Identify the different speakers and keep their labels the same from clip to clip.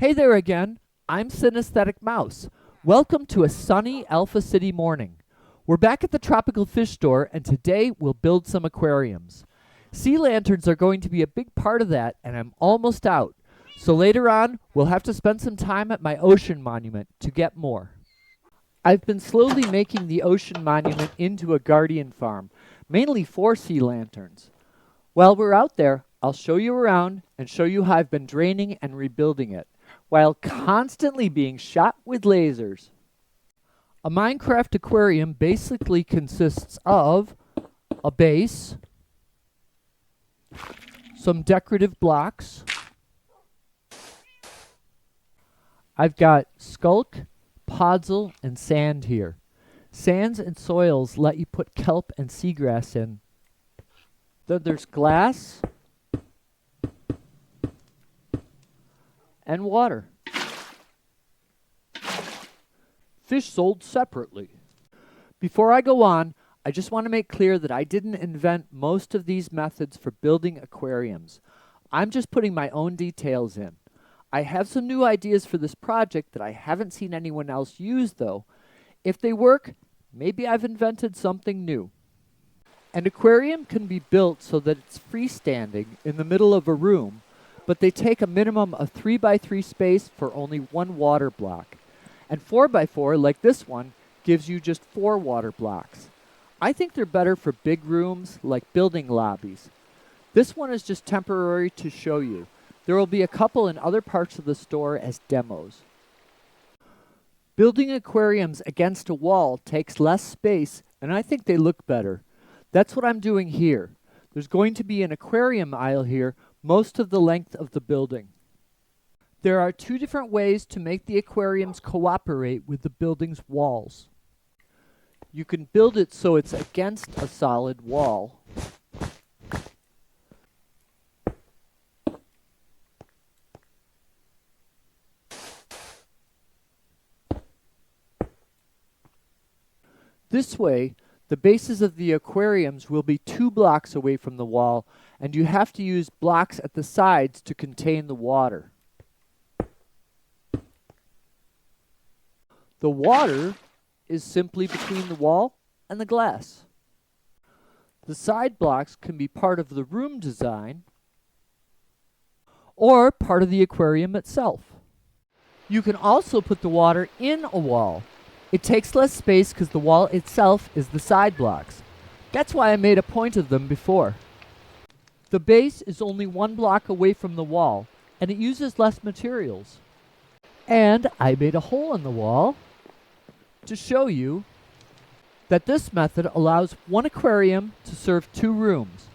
Speaker 1: Hey there again, I'm Synesthetic Mouse. Welcome to a sunny Alpha City morning. We're back at the tropical fish store and today we'll build some aquariums. Sea lanterns are going to be a big part of that and I'm almost out. So later on, we'll have to spend some time at my ocean monument to get more. I've been slowly making the ocean monument into a guardian farm, mainly for sea lanterns. While we're out there, I'll show you around and show you how I've been draining and rebuilding it, while constantly being shot with lasers. A Minecraft aquarium basically consists of a base, some decorative blocks. I've got skulk, podzol, and sand here. Sands and soils let you put kelp and seagrass in. Then there's glass and water. Fish sold separately. Before I go on, I just want to make clear that I didn't invent most of these methods for building aquariums. I'm just putting my own details in. I have some new ideas for this project that I haven't seen anyone else use though. If they work, maybe I've invented something new. An aquarium can be built so that it's freestanding in the middle of a room, but they take a minimum of 3x3 space for only one water block. And 4x4, like this one, gives you just 4 water blocks. I think they're better for big rooms like building lobbies. This one is just temporary to show you. There will be a couple in other parts of the store as demos. Building aquariums against a wall takes less space, and I think they look better. That's what I'm doing here. There's going to be an aquarium aisle here most of the length of the building. There are 2 different ways to make the aquariums cooperate with the building's walls. You can build it so it's against a solid wall. This way, the bases of the aquariums will be 2 blocks away from the wall, and you have to use blocks at the sides to contain the water. The water is simply between the wall and the glass. The side blocks can be part of the room design or part of the aquarium itself. You can also put the water in a wall. It takes less space because the wall itself is the side blocks. That's why I made a point of them before. The base is only 1 block away from the wall, and it uses less materials. And I made a hole in the wall to show you that this method allows one aquarium to serve 2 rooms.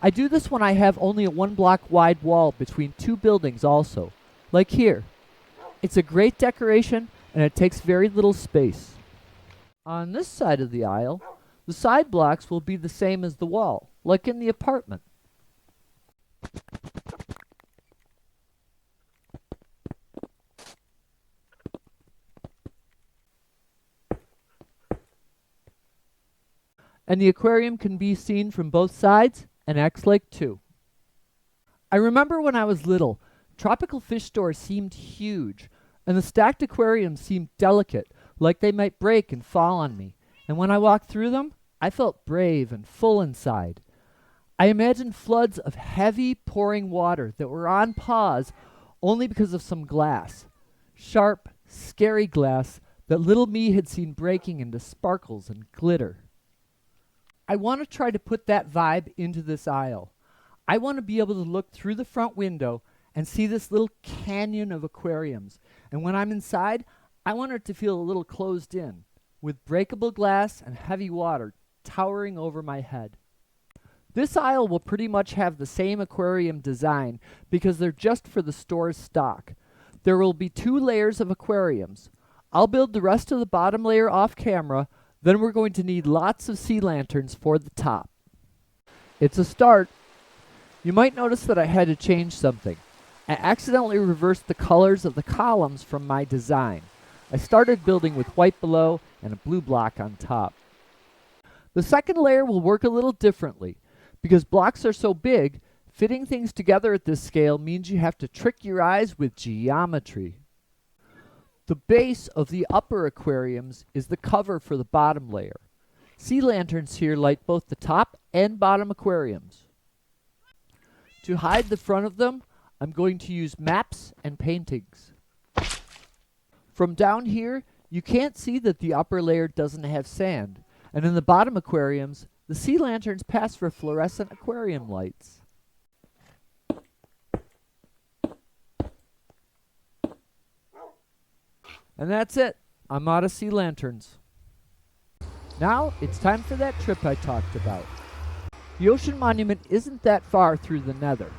Speaker 1: I do this when I have only a 1 block wide wall between 2 buildings also, like here. It's a great decoration and it takes very little space. On this side of the aisle, the side blocks will be the same as the wall, like in the apartment. And the aquarium can be seen from both sides and acts like 2. I remember when I was little, tropical fish stores seemed huge, and the stacked aquariums seemed delicate, like they might break and fall on me. And when I walked through them, I felt brave and full inside. I imagined floods of heavy pouring water that were on pause only because of some glass. Sharp, scary glass that little me had seen breaking into sparkles and glitter. I want to try to put that vibe into this aisle. I want to be able to look through the front window and see this little canyon of aquariums. And when I'm inside, I want it to feel a little closed in, with breakable glass and heavy water towering over my head. This aisle will pretty much have the same aquarium design because they're just for the store's stock. There will be 2 layers of aquariums. I'll build the rest of the bottom layer off camera, then we're going to need lots of sea lanterns for the top. It's a start. You might notice that I had to change something. I accidentally reversed the colors of the columns from my design. I started building with white below and a blue block on top. The second layer will work a little differently. Because blocks are so big, Fitting things together at this scale means you have to trick your eyes with geometry. The base of the upper aquariums is the cover for the bottom layer. Sea lanterns here light both the top and bottom aquariums. To hide the front of them, I'm going to use maps and paintings. From down here, you can't see that the upper layer doesn't have sand, and in the bottom aquariums, the sea lanterns pass for fluorescent aquarium lights. And that's it. I'm out of sea lanterns. Now it's time for that trip I talked about. The ocean monument isn't that far through the nether.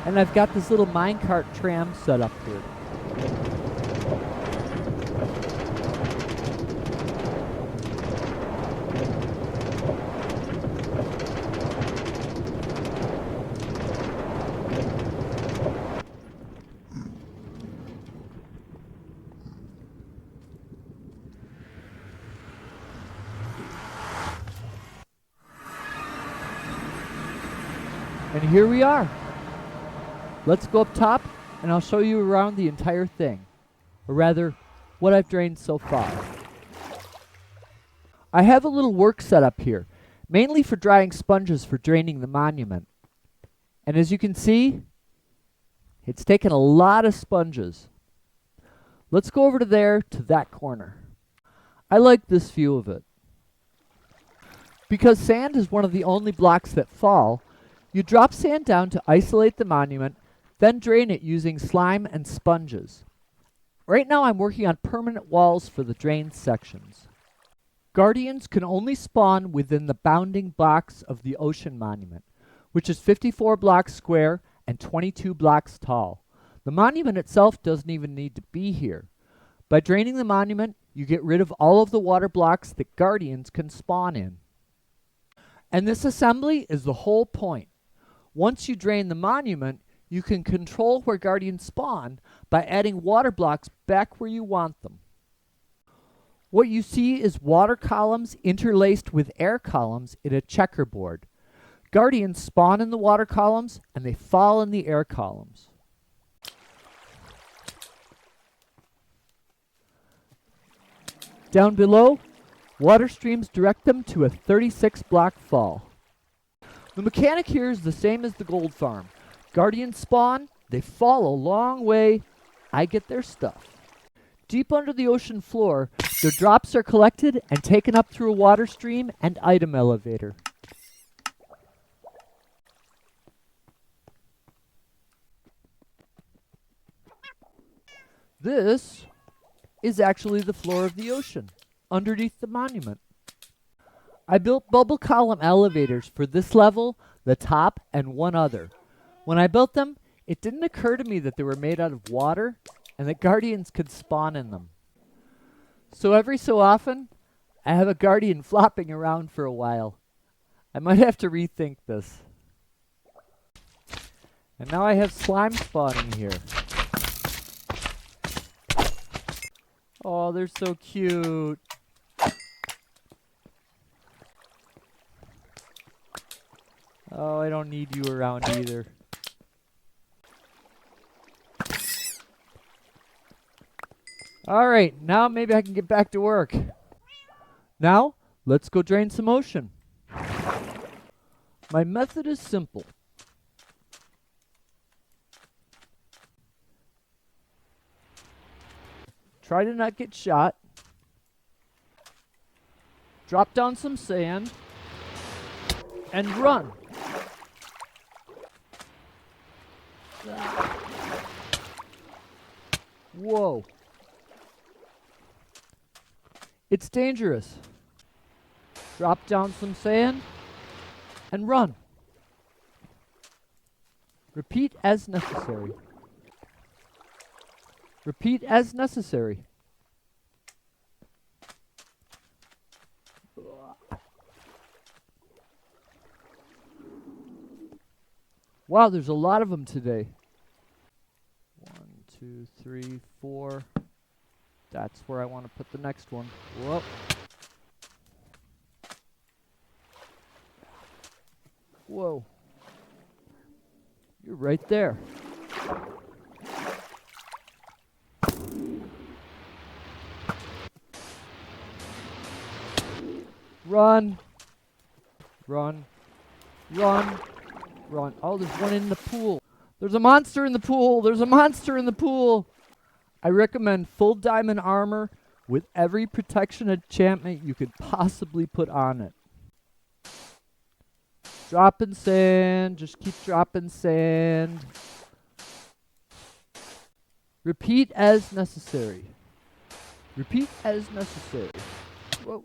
Speaker 1: And I've got this little minecart tram set up here. And here we are. Let's go up top and I'll show you around the entire thing. Or rather, what I've drained so far. I have a little work set up here, mainly for drying sponges for draining the monument. And as you can see, it's taken a lot of sponges. Let's go over to there, to that corner. I like this view of it. Because sand is one of the only blocks that fall, you drop sand down to isolate the monument, then drain it using slime and sponges. Right now I'm working on permanent walls for the drained sections. Guardians can only spawn within the bounding blocks of the ocean monument, which is 54 blocks square and 22 blocks tall. The monument itself doesn't even need to be here. By draining the monument, you get rid of all of the water blocks that Guardians can spawn in. And this assembly is the whole point. Once you drain the monument, you can control where Guardians spawn by adding water blocks back where you want them. What you see is water columns interlaced with air columns in a checkerboard. Guardians spawn in the water columns and they fall in the air columns. Down below, water streams direct them to a 36-block fall. The mechanic here is the same as the gold farm. Guardians spawn, they fall a long way, I get their stuff. Deep under the ocean floor, their drops are collected and taken up through a water stream and item elevator. This is actually the floor of the ocean, underneath the monument. I built bubble column elevators for this level, the top, and one other. When I built them, it didn't occur to me that they were made out of water and that Guardians could spawn in them. So every so often, I have a Guardian flopping around for a while. I might have to rethink this. And now I have slime spawning here. Oh, they're so cute. Oh, I don't need you around either. Alright, now maybe I can get back to work. Now, let's go drain some ocean. My method is simple. Try to not get shot. Drop down some sand. And run. Whoa. It's dangerous. Drop down some sand and run. Repeat as necessary. Repeat as necessary. Wow, there's a lot of them today. 1, 2, 3, 4. That's where I want to put the next one. Whoa. Whoa. You're right there. Run. Run. Run. Run. Oh, there's one in the pool. There's a monster in the pool. There's a monster in the pool. I recommend full diamond armor with every protection enchantment you could possibly put on it. Dropping sand. Just keep dropping sand. Repeat as necessary. Repeat as necessary. Whoa.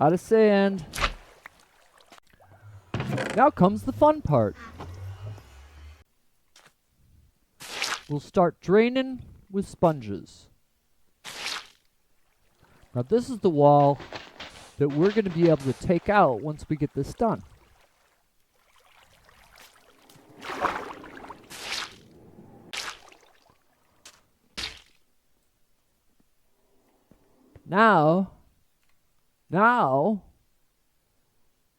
Speaker 1: Out of sand. Now comes the fun part. We'll start draining with sponges. Now this is the wall that we're going to be able to take out once we get this done. Now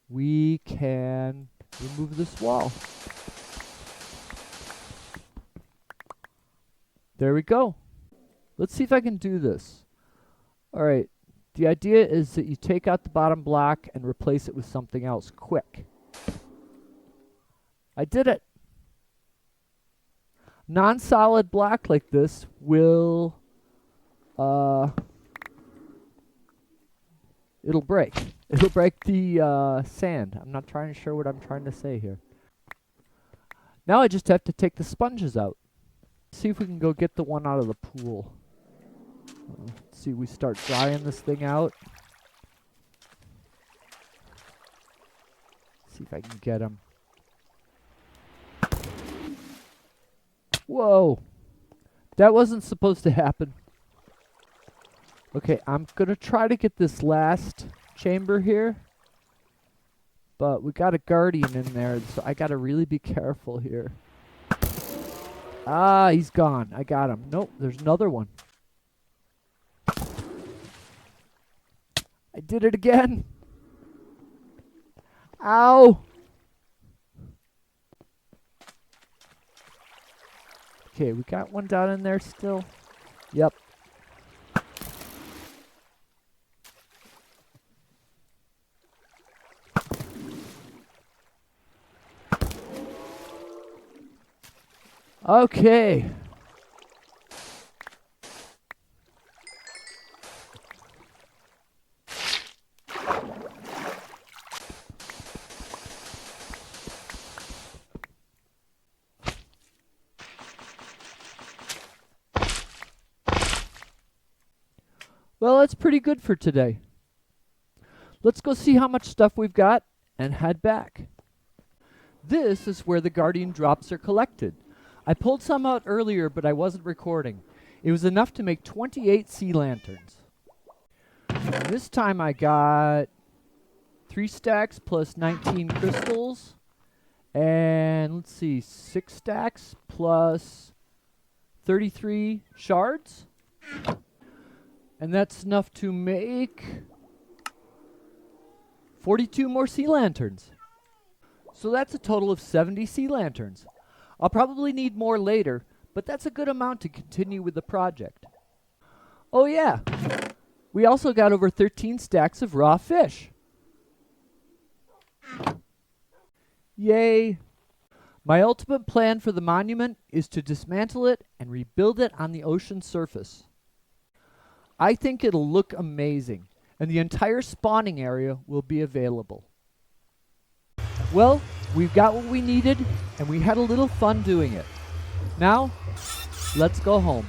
Speaker 1: we can remove this wall. There we go. Let's see if I can do this. All right. The idea is that you take out the bottom block and replace it with something else quick. I did it. Non-solid block like this will it'll break. It'll break the sand. I'm not trying to show what I'm trying to say here. Now I just have to take the sponges out. See if we can go get the one out of the pool. Let's see, we start drying this thing out. See if I can get him. Whoa! That wasn't supposed to happen. Okay, I'm gonna try to get this last chamber here. But we got a guardian in there, so I gotta really be careful here. Ah, he's gone. I got him. Nope, there's another one. I did it again. Ow! Okay, we got one down in there still. Yep. Okay. Well, that's pretty good for today. Let's go see how much stuff we've got and head back. This is where the guardian drops are collected. I pulled some out earlier, but I wasn't recording. It was enough to make 28 sea lanterns. This time I got 3 stacks plus 19 crystals. And let's see, 6 stacks plus 33 shards. And that's enough to make 42 more sea lanterns. So that's a total of 70 sea lanterns. I'll probably need more later, but that's a good amount to continue with the project. Oh yeah, we also got over 13 stacks of raw fish. Yay! My ultimate plan for the monument is to dismantle it and rebuild it on the ocean surface. I think it'll look amazing, and the entire spawning area will be available. Well, we've got what we needed, and we had a little fun doing it. Now, let's go home.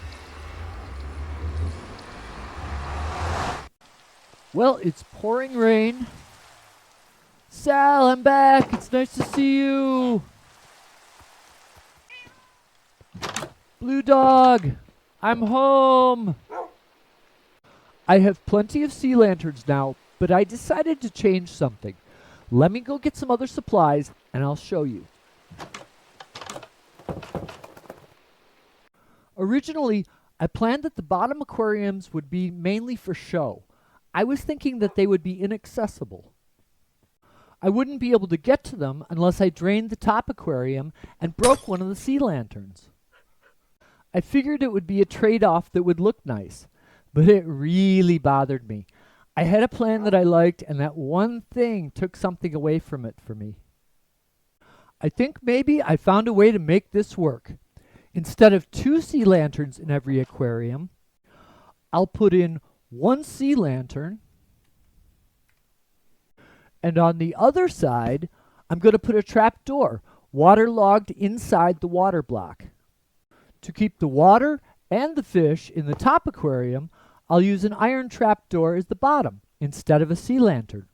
Speaker 1: Well, it's pouring rain. Sal, I'm back. It's nice to see you. Blue Dog, I'm home. I have plenty of sea lanterns now, but I decided to change something. Let me go get some other supplies, and I'll show you. Originally, I planned that the bottom aquariums would be mainly for show. I was thinking that they would be inaccessible. I wouldn't be able to get to them unless I drained the top aquarium and broke one of the sea lanterns. I figured it would be a trade-off that would look nice, but it really bothered me. I had a plan that I liked, and that one thing took something away from it for me. I think maybe I found a way to make this work. Instead of 2 sea lanterns in every aquarium, I'll put in 1 sea lantern, and on the other side, I'm going to put a trap door, waterlogged inside the water block. To keep the water and the fish in the top aquarium, I'll use an iron trap door as the bottom instead of a sea lantern.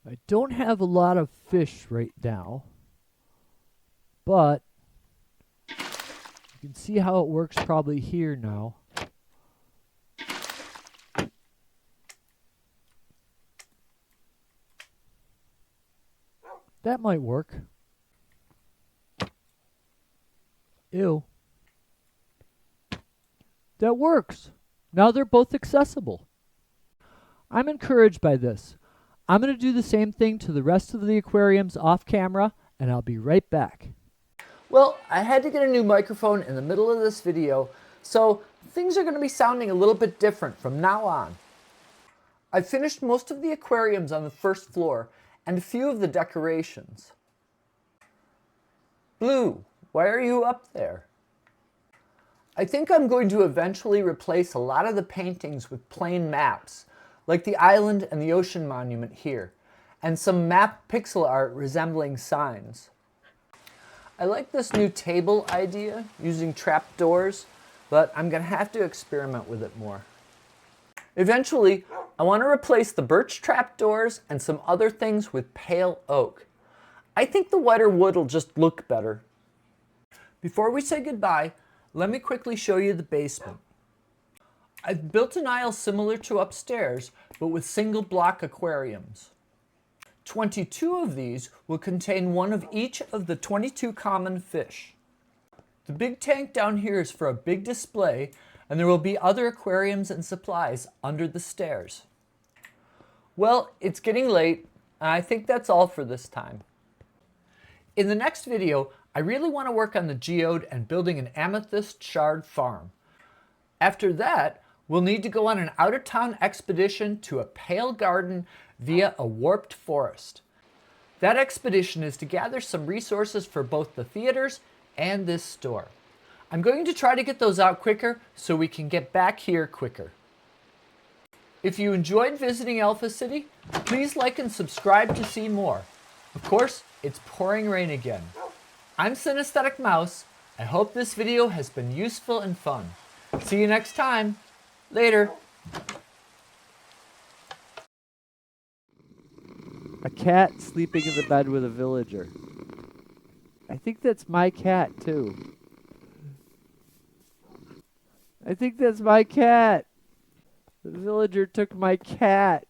Speaker 1: I don't have a lot of fish right now, but you can see how it works probably here now. That might work. Ew. That works. Now they're both accessible. I'm encouraged by this. I'm going to do the same thing to the rest of the aquariums off camera, and I'll be right back. Well, I had to get a new microphone in the middle of this video, so things are going to be sounding a little bit different from now on. I've finished most of the aquariums on the first floor and a few of the decorations. Blue, why are you up there? I think I'm going to eventually replace a lot of the paintings with plain maps, like the island and the ocean monument here, and some map pixel art resembling signs. I like this new table idea using trapdoors, but I'm going to have to experiment with it more. Eventually, I want to replace the birch trapdoors and some other things with pale oak. I think the whiter wood will just look better. Before we say goodbye, let me quickly show you the basement. I've built an aisle similar to upstairs, but with single block aquariums. 22 of these will contain one of each of the 22 common fish. The big tank down here is for a big display, and there will be other aquariums and supplies under the stairs. Well, it's getting late, and I think that's all for this time. In the next video, I really want to work on the geode and building an amethyst shard farm. After that, we'll need to go on an out-of-town expedition to a pale garden via a warped forest. That expedition is to gather some resources for both the theaters and this store. I'm going to try to get those out quicker so we can get back here quicker. If you enjoyed visiting Alpha City, please like and subscribe to see more. Of course, it's pouring rain again. I'm Synesthetic Mouse. I hope this video has been useful and fun. See you next time. Later. A cat sleeping in the bed with a villager. I think that's my cat, too. I think that's my cat. The villager took my cat.